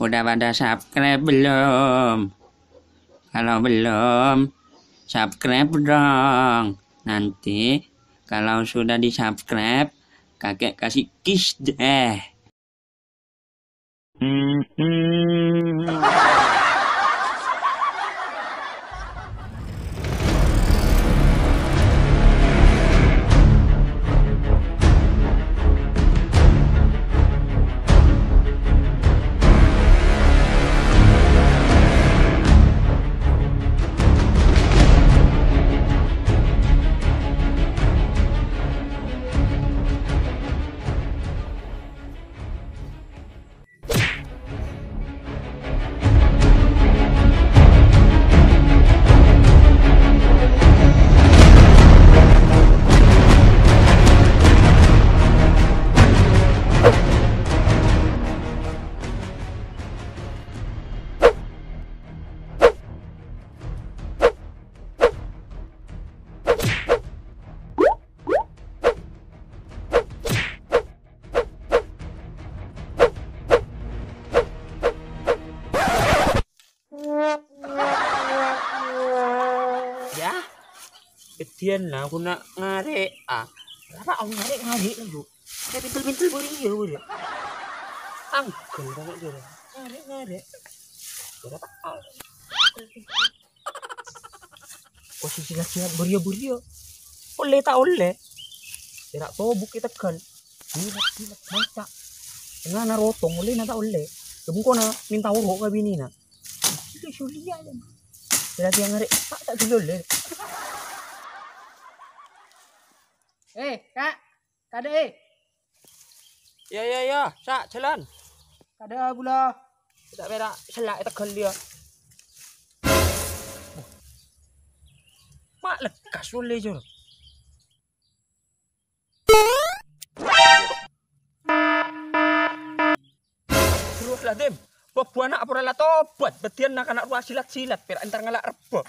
Udah pada subscribe belum? Kalau belum, subscribe dong. Nanti kalau sudah di subscribe, kakek kasih kiss deh. Ya, ketian lah aku nak ngarek apa aku ngarek lah yuk. Kayak pintul-pintul boleh ya boleh. Angkel banget dia. Ngarek. Berapa? Posisi laki beria. Oleh tak oleh. Tidak tahu bukit tegal. Silat baca. Tengah narotong oleh tak oleh. Kemudian na minta urut ke bini na. Itu sulia je. Tidak dia ngarek tak dulu le. Kak, kada Ya, sak jalan. kada pula. Tak berak selak tegal dia. Mak lekas oleh je. Terus lah dem. Buah anak apa lah tobat. Betian nak anak ruas silat-silat. Perak entar ngalak rebo.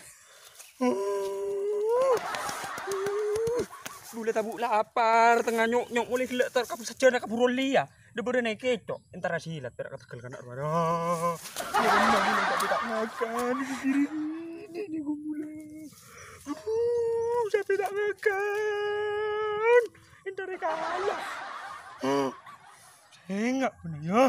Boleh tabuk lapar. Tengah nyok boleh gelak terkabur saja nak kabur ya. Dia boleh naik kecok. Entar silat. Perak katakan anak ruas. Tak makan. Ini gue mulai. Saya tidak makan. Entar kalah. Saya enggak punya ya.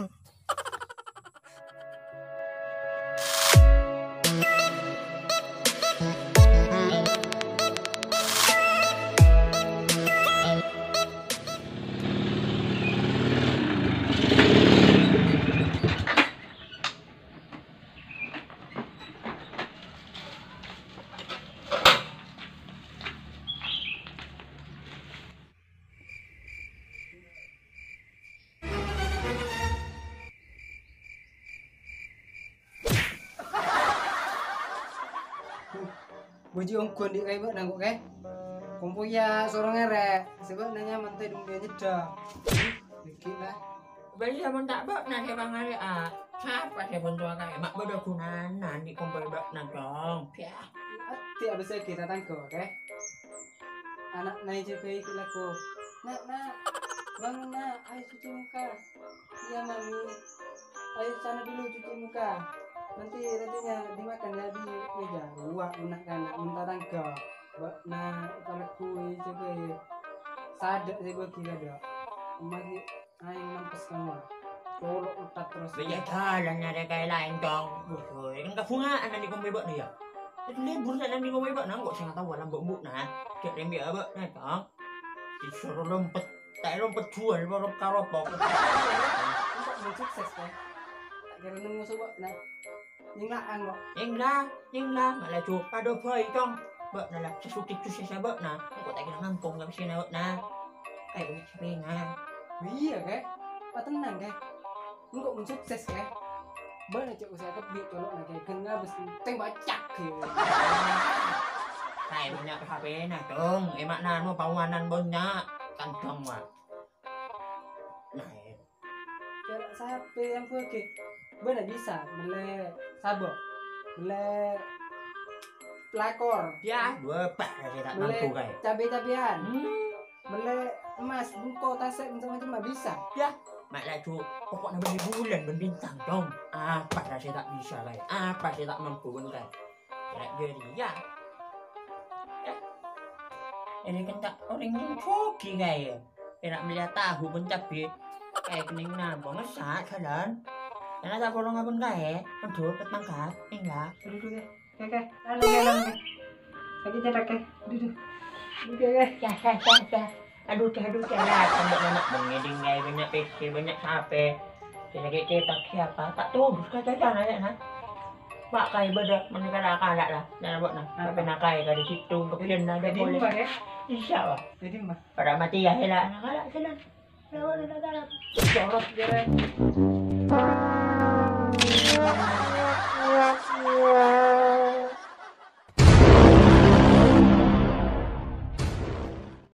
Buji ongkon di kayak nangkuk ke. Kumpul ya sorong ngerek. Sebab nanya mantai dong dia nyeda. Dikit lah. Bagi abang tak bak nak hebang hari siapa dia bentuk kayak mak bodoh kunanan di kumpul bak nak dong. Hati abis kita tangkuk ke. Anak naik juga ikut laku. Nak, bangun nak, ayo cuci muka. Iya mami. Ayo sana dulu cuci muka. Nantinya dimakan ya di meja. Ruak anak minta tangkuk. Nah, kalau kue coba sadar sih gue kira dia. Masih ayo nampes semua. Colok utat terus. Bagi jalan ada kayak lain dong. Kan kafungan nanti kumpul bak dia. Libur nak nanti kumpul bak nang kok saya tahu alam buk nah. Cek rembi abak nah dong. Disuruh lompet, tak lompet jual baru karopok. Untuk sukses kan. Tak kira nemu sebab nah. Yinglaan kok. Yinglah malah cup ada boy dong. Bak nalah sesutik tu saya bak nah. Kok tak kira ngangkong enggak bisa nak nah. Kayak begini nah. Iya ke? Apa tenang ke? Enggak sukses ke? Mana cek usaha tebi colok nak kayak kena bes tembak cak ke. Kayak banyak HP nah dong. Emak nano pawanan banyak kantong mah. Nah, Kalau sampai yang pergi, benar bisa beli sabuk, beli pelakor, ya dua pak saya tak beli mampu kayak. cabai-cabian, beli emas, buko, tasek macam-macam bisa. Ya, Mak lah cu, pokoknya bulan berbintang dong. Apa dah saya tak bisa lah. Apa saya tak mampu pun kan. Jadi ya. Ini kan tak orang yang foki gaya. Nak melihat tahu pun tapi kayak kening nambah masak kalian. Karena tak bolong apa gaya. Untuk petangkat, enggak. Duduk ya. Oke. Lalu. Lagi jarak ya. Duduk. Oke. Ya. Aduh, lah. Sampai anak mengeding gaya banyak PC, banyak HP. Jadi kita siapa? Tak tahu, kata jangan ya nak. Pak kai beda menikah lah. Dan buat nak. Tapi nak kai di situ kepikiran ada boleh. Ya. Insya Allah. Jadi mbak. Pada mati ya hilang anak jalan. Jorok jalan.